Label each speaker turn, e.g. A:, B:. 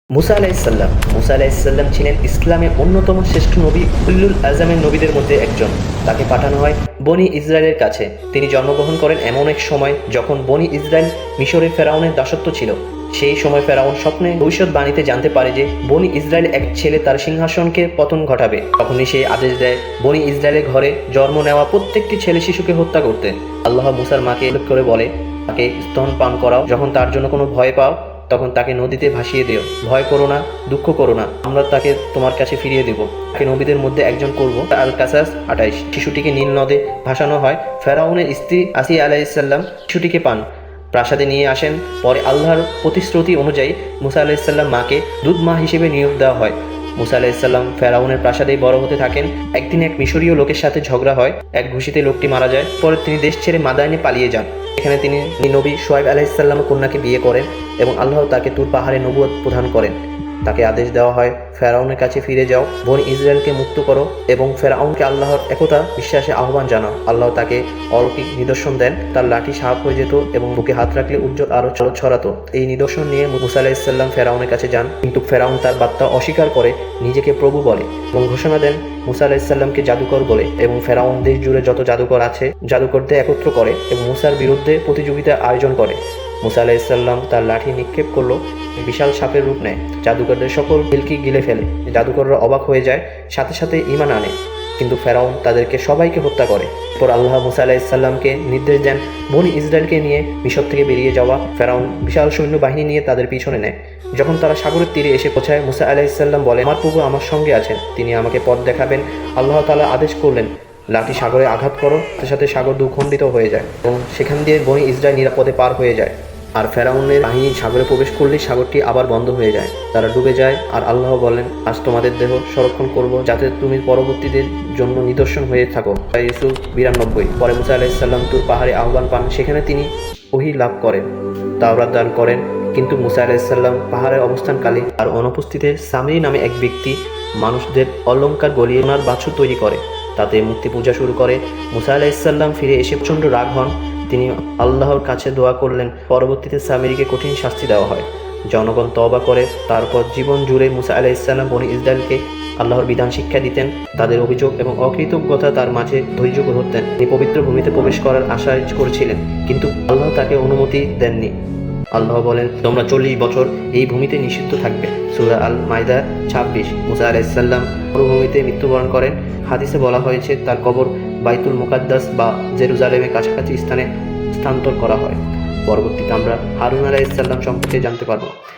A: মুসা আলাইসাল্লাম ছিলেন ইসলামের অন্যতম শ্রেষ্ঠ নবী, উলুল আজমের নবীদের মধ্যে একজন। তাকে পাঠানো হয় বনি ইসরায়েলের কাছে। তিনি জন্মগ্রহণ করেন এমন এক সময় যখন বনি ইসরায়েল মিশরের ফেরাউনের দাসত্ব ছিল। সেই সময় ফেরাউন স্বপ্নে ভবিষ্যৎবাণীতে জানতে পারে যে বনি ইসরায়েল এক ছেলে তার সিংহাসনকে পতন ঘটাবে। তখনই সে আদেশ দেয় বনি ইসরায়েলের ঘরে জন্ম নেওয়া প্রত্যেকটি ছেলে শিশুকে হত্যা করতে। আল্লাহ মুসার মাকে উল্লেখ করে বলে, তাকে স্তন পান করাও। যখন তার জন্য কোনো ভয় পাও তখন তাকে নদীতে ভাসিয়ে দিও। ভয় করো না, দুঃখ করো না, আমরা তাকে তোমার কাছে ফিরিয়ে দেব। তাকে নবীদের মধ্যে একজন করব। আল কাসাস 28। শিশুটিকে নীল নদে ভাসানো হয়। ফেরাউনের স্ত্রী আসিয়া আলাইসাল্লাম শিশুটিকে পান, প্রাসাদে নিয়ে আসেন। পরে আল্লাহর প্রতিশ্রুতি অনুযায়ী মুসা আলাইসাল্লাম মাকে দুধ মা হিসেবে নিয়োগ দেওয়া হয়। মুসা আলাইসাল্লাম ফেরাউনের প্রাসাদেই বড় হতে থাকেন। একদিন এক মিশরীয় লোকের সাথে ঝগড়া হয়। এক ঘুষিতে লোকটি মারা যায়। পরে তিনি দেশ ছেড়ে মাদায়নে পালিয়ে যান। এখানে তিনি নবী শুআয়ব আলাইহিসসালামের কন্যাকে বিয়ে করেন এবং আল্লাহ তাকে তুর পাহাড়ে নবুয়ত প্রদান করেন। তাকে আদেশ দেওয়া হয়, ফেরাউনের কাছে ফিরে যাও, বনি ইসরায়েলকে মুক্ত করো এবং ফেরাউনকে আল্লাহর একতা বিশ্বাসে আহ্বান জানাও। আল্লাহ তাকে অলৌকিক নিদর্শন দেন। তার লাঠি সাপ হয়ে যেত এবং বুকে হাত রাখলে উজ্জ্বল আরো ছড়াতো। এই নিদর্শন নিয়ে মুসা আলাইহিসসালাম ফেরাউনের কাছে যান, কিন্তু ফেরাউন তার বার্তা অস্বীকার করে নিজেকে প্রভু বলে এবং ঘোষণা দেন মুসা আলাইহিসসালামকে জাদুকর বলে। এবং ফেরাউন দেশ জুড়ে যত জাদুকর আছে জাদুকরদের একত্র করে এবং মুসার বিরুদ্ধে প্রতিযোগিতার আয়োজন করে। মুসা আলাইহিসসালাম তার লাঠি নিক্ষেপ করলো, বিশাল সাপের রূপ নেয়। জাদুকরদের সকল মিল্কি গিলে ফেলে। জাদুকররা অবাক হয়ে যায়, সাথে সাথে ঈমান আনে, কিন্তু ফেরাউন তাদেরকে সবাইকে হত্যা করে। এরপর আল্লাহ মুসা আলাইহিসসালামকে নির্দেশ দেন বনি ইসরায়েলকে নিয়ে মিশর থেকে বেরিয়ে যাওয়া। ফেরাউন বিশাল সৈন্যবাহিনী নিয়ে তাদের পিছনে নেয়। যখন তারা সাগরের তীরে এসে পৌঁছায়, মুসা আলাইহিসসালাম বলেন, আমার প্রভু আমার সঙ্গে আছেন, তিনি আমাকে পথ দেখাবেন। আল্লাহ তাআলা আদেশ করলেন, লাঠি সাগরে আঘাত করো। সাথে সাথে সাগর দুখণ্ডিত হয়ে যায় এবং সেখান দিয়ে বনি ইসরায়েল নিরাপদে পার হয়ে যায়। আর ফেরাউনের বাহিনী সাগরে প্রবেশ করলেই সাগরটি আবার বন্ধ হয়ে যায়। তারা ডুবে যায়। আর আল্লাহ বলেন, আজ তোমাদের দেহ সংরক্ষণ করব যাতে তুমি পরবর্তীদের জন্য নিদর্শন হয়ে থাকো। ইউসুফ 92। পরে মুসা আলাইহিসসালাম তুর পাহাড়ে আহ্বান পান। সেখানে তিনি ওহী লাভ করেন, তাওরাত দান করেন। কিন্তু মুসা আলাইহিসসালাম পাহাড়ে অবস্থানকালে আর অনুপস্থিতিতে সামরি নামে এক ব্যক্তি মানুষদের অলঙ্কার গলিয়ে ওনার বাছুর তৈরি করে, তাতে মূর্তি পূজা শুরু করে। মুসা আলাইহিসসালাম ফিরে এসে প্রচণ্ড রাগ হন। তিনি আল্লাহর কাছে দোয়া করলেন। পরবর্তীতে সামিরিকে কঠিন শাস্তি দেওয়া হয়। জনগণ তওবা করে। তারপর জীবন জুড়ে মুসা আলাইহিসসালাম বনি ইসরায়েলকে আল্লাহর বিধান শিক্ষা দিতেন। তাদের অভিযোগ এবং অকৃতজ্ঞতা তার মাঝে ধৈর্য ধরতেন। তিনি পবিত্র ভূমিতে প্রবেশ করার আশা করেছিলেন, কিন্তু আল্লাহ তাকে অনুমতি দেননি। আল্লাহ বলেন, তোমরা 40 বছর এই ভূমিতে নিষিদ্ধ থাকবে। সূরা আল মাইদা 26। মুসা আলাইহিসসালাম মরুভূমিতে মৃত্যুবরণ করেন। হাদিসে বলা হয়েছে তার কবর বাইতুল মুকাদ্দাস বা জেরুজালেমের কাছাকাছি স্থানে স্থানান্তর করা হয়। পরবর্তীতে আমরা হারুন আলাইহিসসালাম সম্পর্কে জানতে পারব।